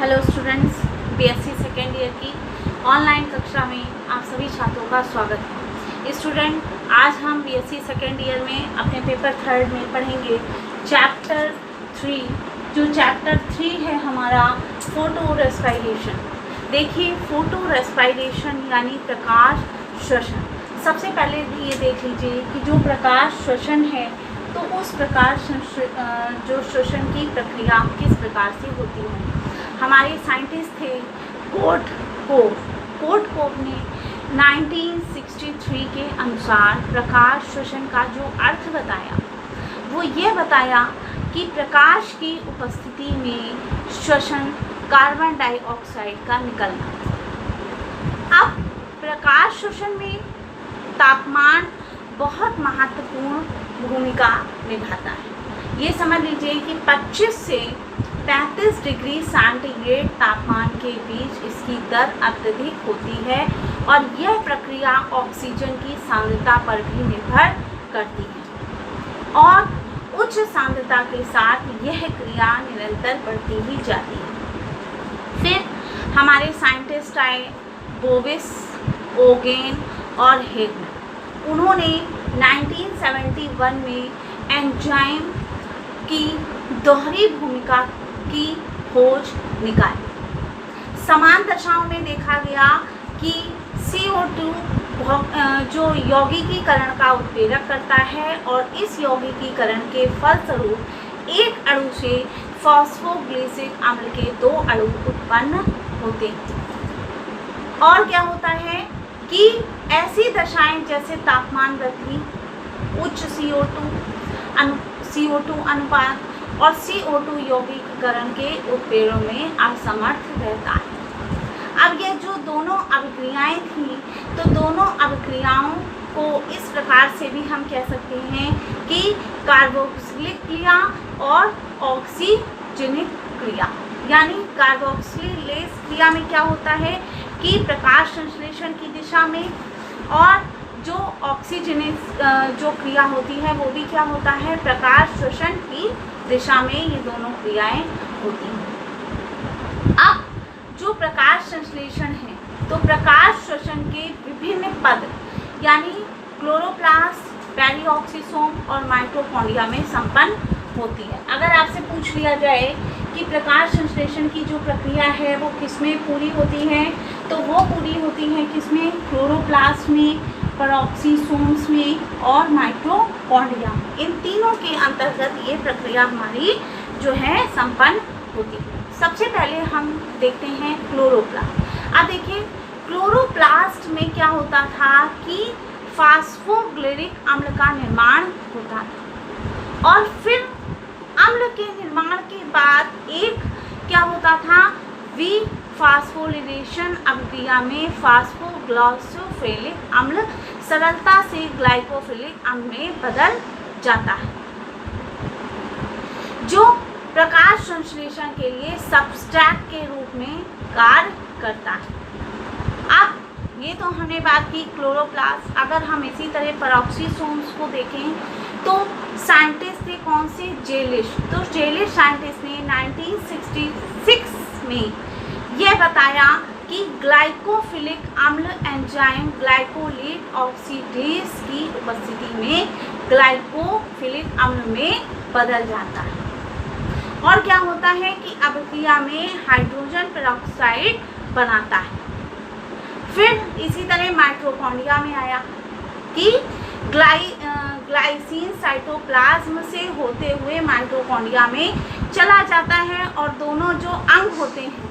Hello students, BSc second year की online कक्षा में आप सभी छात्रों का स्वागत है। स्टूडेंट, आज हम बीएससी सेकेंड ईयर में अपने पेपर थर्ड में पढ़ेंगे चैप्टर 3। जो चैप्टर 3 है हमारा फोटो रेस्पिरेशन। देखिए, फोटो रेस्पिरेशन यानी प्रकाश श्वसन। सबसे पहले ये देख लीजिए कि जो प्रकाश श्वसन है तो उस प्रकाश जो श्वसन की प्रक्रिया किस प्रकार से होती है। हमारे साइंटिस्ट थे कोर्ट ने 1963 के अनुसार प्रकाश श्वसन का जो अर्थ बताया वो ये बताया कि प्रकाश की उपस्थिति में श्वसन कार्बन डाइऑक्साइड का निकलना। अब प्रकाश श्वसन में तापमान बहुत महत्वपूर्ण भूमिका निभाता है। ये समझ लीजिए कि 25 से 35 डिग्री सेंटीग्रेड तापमान के बीच इसकी दर अत्यधिक होती है और यह प्रक्रिया ऑक्सीजन की सांद्रता पर भी निर्भर करती है और उच्च सांद्रता के साथ यह क्रिया निरंतर बढ़ती ही जाती है। फिर हमारे साइंटिस्ट आए बोविस, ओगेन और हेगमैन। उन्होंने 1971 में एंजाइम की दोहरी भूमिका की खोज निकाली। समान दशाओं में देखा गया कि CO2 जो यौगिकीकरण का उत्प्रेरक करता है और इस यौगिकीकरण के फलस्वरूप एक अणु से फॉस्फोग्लिसरिक अम्ल के 2 अणु उत्पन्न होते हैं। और क्या होता है कि ऐसी दशाएं जैसे तापमान वृद्धि, उच्च CO2 अनुपात और CO2 यौगिकीकरण के उत्प्रेरण में असमर्थ रहता है। अब ये जो दोनों अभिक्रियाएं थी तो दोनों अभिक्रियाओं को इस प्रकार से भी हम कह सकते हैं कि कार्बोक्सिलिक क्रिया और ऑक्सीजनिक क्रिया। यानी कार्बोक्सिलेज क्रिया में क्या होता है कि प्रकाश संश्लेषण की दिशा में, और जो ऑक्सीजनेस जो क्रिया होती है वो भी क्या होता है, प्रकाश श्वसन की दिशा में ये दोनों क्रियाएं होती हैं। अब जो प्रकाश संश्लेषण है तो प्रकाश श्वसन के विभिन्न पद यानी क्लोरोप्लास्ट, पेरिऑक्सीसोम और माइटोकॉन्ड्रिया में संपन्न होती है। अगर आपसे पूछ लिया जाए कि प्रकाश संश्लेषण की जो प्रक्रिया है वो किसमें पूरी होती है तो वो पूरी होती है किसमें, क्लोरोप्लास्ट में, पेरिऑक्सीसोम्स में और माइटोकॉन्ड्रिया। इन तीनों के अंतर्गत ये प्रक्रिया हमारी जो है संपन्न होती है। सबसे पहले हम देखते हैं क्लोरोप्लास्ट। अब देखिए, क्लोरोप्लास्ट में क्या होता था कि फॉस्फोग्लिसरिक अम्ल का निर्माण होता था और फिर अम्ल के निर्माण के बाद एक क्या होता था, फॉस्फोरिलेशन अभिक्रिया में फॉस्फोग्लिसोफिलिक अम्ल सरलता से ग्लाइकोफिलिक अम्ल में बदल जाता है जो प्रकाश संश्लेषण के लिए सबस्ट्रेट के रूप में कार्य करता है। अब ये तो हमने बात की क्लोरोप्लास्ट। अगर हम इसी तरह पेरिऑक्सीसोम्स को देखें तो साइंटिस्ट थे कौन से, जेलिश। तो जेलिश साइंटिस्ट ने 1966 में यह बताया कि ग्लाइकोफिलिक अम्ल एंजाइम ग्लाइकोलेट ऑक्सीडेज की उपस्थिति में ग्लाइकोफिलिक अम्ल में बदल जाता है और क्या होता है कि अभिक्रिया में हाइड्रोजन पेरोक्साइड बनाता है। फिर इसी तरह माइटोकॉन्ड्रिया में आया कि ग्लाइसिन साइटोप्लाज्म से होते हुए माइटोकॉन्ड्रिया में चला जाता है और दोनों जो अंग होते हैं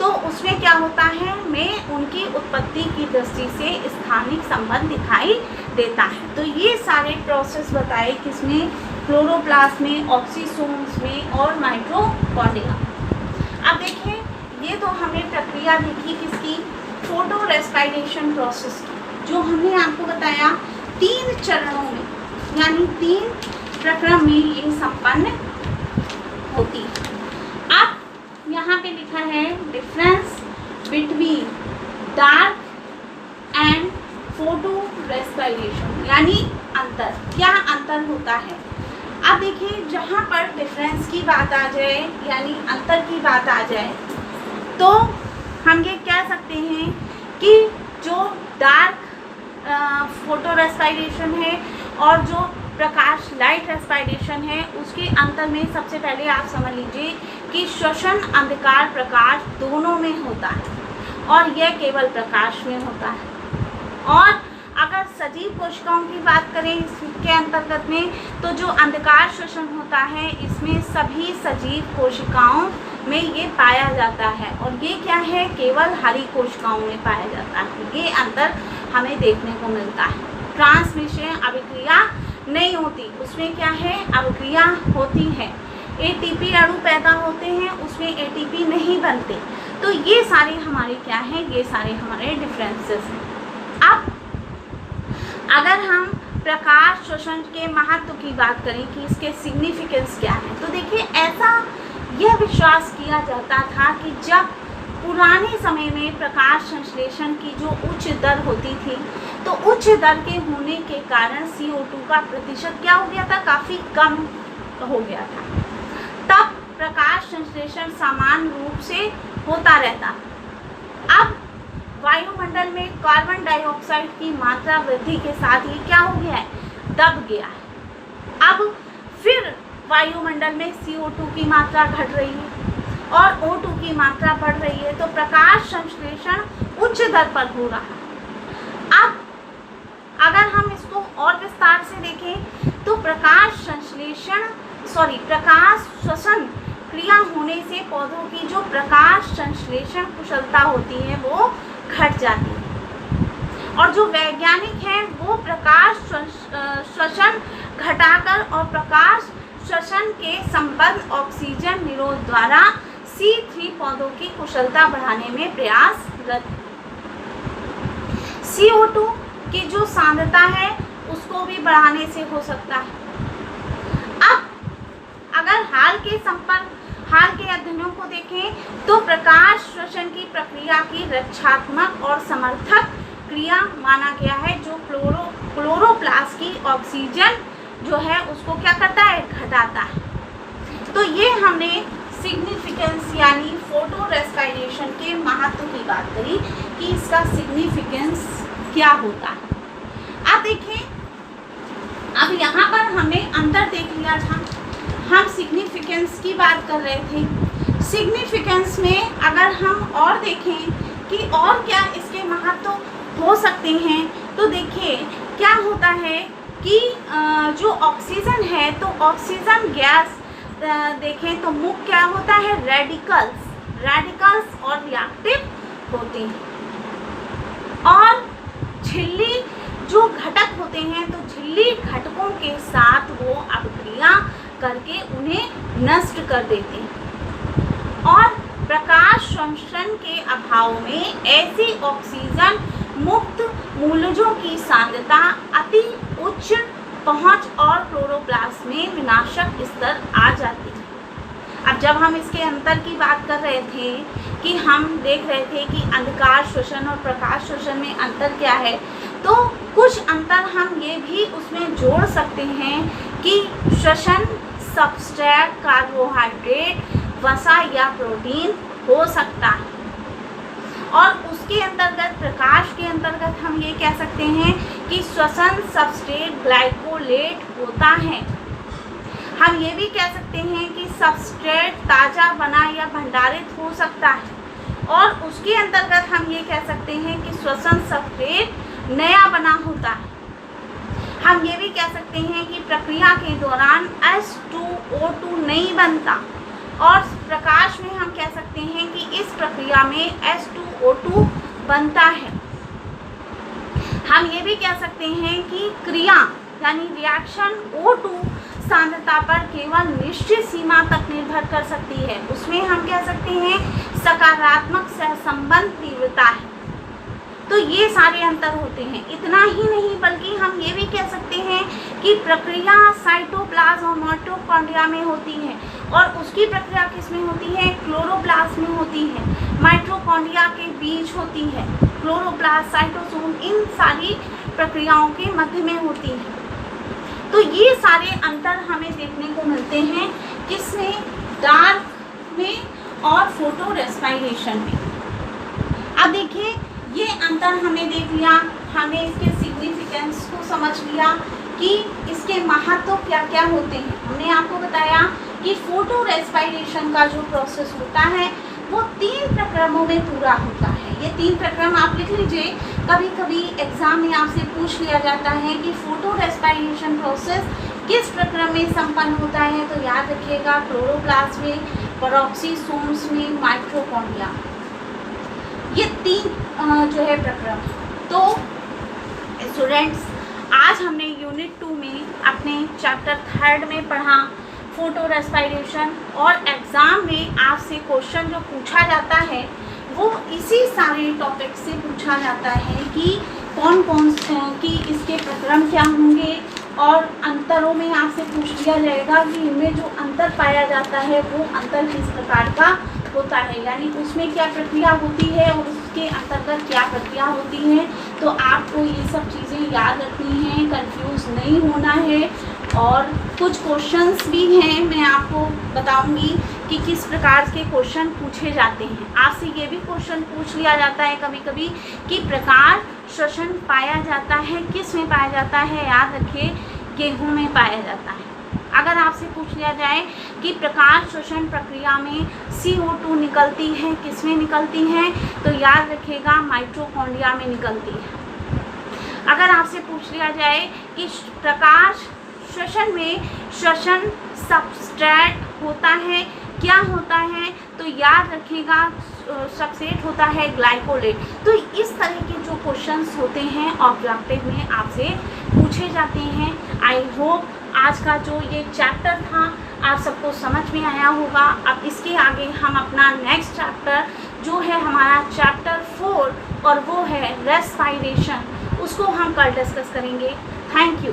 तो उसमें क्या होता है, में उनकी उत्पत्ति की दृष्टि से स्थानिक संबंध दिखाई देता है। तो ये सारे प्रोसेस बताए किसमें, क्लोरोप्लास्ट में, ऑक्सीसोम्स में और माइटोकॉन्ड्रिया। अब देखिए, ये तो हमने प्रक्रिया देखी किसकी, फोटो रेस्पिरेशन प्रोसेस की, जो हमने आपको बताया 3 चरणों में यानी 3 प्रक्रम में ये संपन्न होती है। अब यहाँ पे लिखा है difference between dark and photo respiration, यानी अंतर, क्या अंतर होता है। अब देखिए, जहाँ पर डिफरेंस की बात आ जाए यानी अंतर की बात आ जाए तो हम ये कह सकते हैं कि जो डार्क फोटो रेस्पिरेशन है और जो प्रकाश लाइट रेस्पिरेशन है, उसके अंतर में सबसे पहले आप समझ लीजिए कि श्वसन अंधकार प्रकाश दोनों में होता है और यह केवल प्रकाश में होता है। और अगर सजीव कोशिकाओं की बात करें इसके अंतर्गत में, तो जो अंधकार श्वसन होता है इसमें सभी सजीव कोशिकाओं में ये पाया जाता है और ये क्या है, केवल हरी कोशिकाओं में पाया जाता है। ये अंतर हमें देखने को मिलता है। ट्रांसमिशन अभिक्रिया नहीं होती, उसमें क्या है, अभिक्रिया होती है। एटीपी अणु पैदा होते हैं, उसमें एटीपी नहीं बनते। तो ये सारे हमारे क्या हैं, ये सारे हमारे डिफरेंसेस हैं। अब अगर हम प्रकाश श्वसन के महत्व की बात करें कि इसके सिग्निफिकेंस क्या है, तो देखिए ऐसा यह विश्वास किया जाता था कि जब पुराने समय में प्रकाश संश्लेषण की जो उच्च दर होती थी, तो उच्च दर के होने के कारण CO2 का प्रतिशत क्या हो गया था, काफ़ी कम हो गया था। तब प्रकाश संश्लेषण समान रूप से होता रहता। अब वायुमंडल में कार्बन डाइऑक्साइड की मात्रा वृद्धि के साथ ये क्या हो गया है, दब गया है। अब फिर वायुमंडल में CO2 की मात्रा घट रही है और O2 की मात्रा बढ़ रही है, तो प्रकाश संश्लेषण उच्च दर पर हो रहा है। अब अगर हम इसको और विस्तार से देखें तो प्रकाश श्वसन क्रिया होने से पौधों की जो प्रकाश संश्लेषण कुशलता होती है वो घट जाती है और जो वैज्ञानिक हैं वो प्रकाश श्वसन घटाकर और प्रकाश श्वसन के संबद्ध ऑक्सीजन निरोध द्वारा C3 पौधों की कुशलता बढ़ाने में प्रयासरत। CO2 की जो सांद्रता है उसको भी बढ़ाने से हो सकता है। अब अगर हाल के अध्ययनों को देखें तो प्रकाश श्वसन की प्रक्रिया की रक्षात्मक और समर्थक क्रिया माना गया है, जो क्लोरोप्लास्ट की ऑक्सीजन जो है उसको क्या करता है, घटाता है। तो ये हमने सिग्निफिकेंस यानी फोटो रेस्पिरेशन के महत्व की बात करी कि इसका सिग्निफिकेंस क्या होता है। अब देखें, अब यहाँ पर हमने अंतर देख लिया था, हम सिग्निफिकेंस की बात कर रहे थे। सिग्निफिकेंस में अगर हम और देखें कि और क्या इसके महत्व हो सकते हैं, तो देखिए क्या होता है कि जो ऑक्सीजन है, तो ऑक्सीजन गैस देखें तो मुख्य क्या होता है, रेडिकल्स और रिएक्टिव होते हैं। और झिल्ली जो घटक होते हैं, तो झिल्ली घटकों के साथ वो अभिक्रिया करके उन्हें नष्ट कर देते हैं। और प्रकाश श्वसन के अभाव में ऐसी ऑक्सीजन मुक्त मूलजों की सांद्रता अति उच्च पहुंच और क्लोरोप्लास्ट में विनाशक स्तर आ जाती है। अब जब हम इसके अंतर की बात कर रहे थे कि हम देख रहे थे कि अंधकार श्वसन और प्रकाश श्वसन में अंतर क्या है, तो कुछ अंतर हम ये भी उसमें जोड़ सकते हैं कि श्वसन सबस्ट्रेट कार्बोहाइड्रेट, वसा या प्रोटीन हो सकता है। और उसके अंतर्गत प्रकाश के अंतर्गत हम ये कह सकते हैं कि श्वसन सबस्ट्रेट ग्लाइकोलेट होता है। हम ये भी कह सकते हैं कि सबस्ट्रेट ताज़ा बना या भंडारित हो सकता है। और उसके अंतर्गत हम ये कह सकते हैं कि श्वसन सबस्ट्रेट नया बना होता है। हम ये भी कह सकते हैं कि प्रक्रिया के दौरान H2O2 नहीं बनता। और प्रकाश में हम कह सकते हैं कि इस प्रक्रिया में H2O2 बनता है। हम ये भी कह सकते हैं कि क्रिया यानी रिएक्शन O2 सांद्रता पर केवल निश्चित सीमा तक निर्भर कर सकती है। उसमें हम कह सकते हैं सकारात्मक सहसंबंध तीव्रता है। तो ये सारे अंतर होते हैं। इतना ही नहीं बल्कि हम ये भी कह सकते हैं कि प्रक्रिया साइटोप्लाज्म और माइटोकॉन्ड्रिया में होती है और उसकी प्रक्रिया किस में होती है, क्लोरोप्लास्ट में होती है। माइटोकॉन्ड्रिया के बीच होती है, क्लोरोप्लास्ट, साइटोसोम, इन सारी प्रक्रियाओं के मध्य में होती है। तो ये सारे अंतर हमें देखने को मिलते हैं किसमें, डार्क में और फोटो रेस्पिरेशन में। अब देखिए ये अंतर हमने देख लिया, हमने इसके सिग्निफिकेंस को समझ लिया कि इसके महत्व क्या क्या होते हैं। हमने आपको बताया कि फोटो रेस्पिरेशन का जो प्रोसेस होता है वो 3 प्रक्रमों में पूरा होता है। ये 3 प्रक्रम आप लिख लीजिए, कभी कभी एग्जाम में आपसे पूछ लिया जाता है कि फोटो रेस्पिरेशन प्रोसेस किस प्रक्रम में संपन्न होता है, तो याद रखिएगा क्लोरोप्लास्ट में, पेरोक्सीसोम्स में, माइटोकॉन्ड्रिया, ये 3 जो है प्रक्रम। तो स्टूडेंट्स आज हमने यूनिट 2 में अपने चैप्टर 3 में पढ़ा फोटो रेस्पिरेशन, और एग्ज़ाम में आपसे क्वेश्चन जो पूछा जाता है वो इसी सारे टॉपिक से पूछा जाता है कि कौन कौन की इसके प्रक्रम क्या होंगे, और अंतरों में आपसे पूछ लिया जाएगा कि इनमें जो अंतर पाया जाता है वो अंतर किस प्रकार का होता है, यानी उसमें क्या प्रक्रिया होती है और उसके अंतर्गत क्या प्रक्रिया होती है। तो आपको ये सब चीज़ें याद रखनी है, कंफ्यूज नहीं होना है। और कुछ क्वेश्चंस भी हैं, मैं आपको बताऊंगी कि किस प्रकार के क्वेश्चन पूछे जाते हैं। आपसे ये भी क्वेश्चन पूछ लिया जाता है कभी कभी कि प्रकाश श्वसन पाया जाता है किस में पाया जाता है, याद रखिए गेहूं में पाया जाता है। अगर आपसे पूछ लिया जाए कि प्रकाश श्वसन प्रक्रिया में CO2 निकलती है किस में निकलती है, तो याद रखिएगा माइटोकॉन्ड्रिया में निकलती है। अगर आपसे पूछ लिया जाए कि प्रकाश श्वसन में श्वसन सबस्ट्रेट होता है क्या होता है, तो याद रखिएगा सबस्ट्रेट होता है ग्लाइकोलेट। तो इस तरह के जो क्वेश्चंस होते हैं ऑब्जेक्टिव में आपसे पूछे जाते हैं। आई होप आज का जो ये चैप्टर था आप सबको समझ में आया होगा। अब इसके आगे हम अपना नेक्स्ट चैप्टर जो है हमारा चैप्टर 4 और वो है रेस्पिरेशन, उसको हम कल डिस्कस करेंगे। Thank you.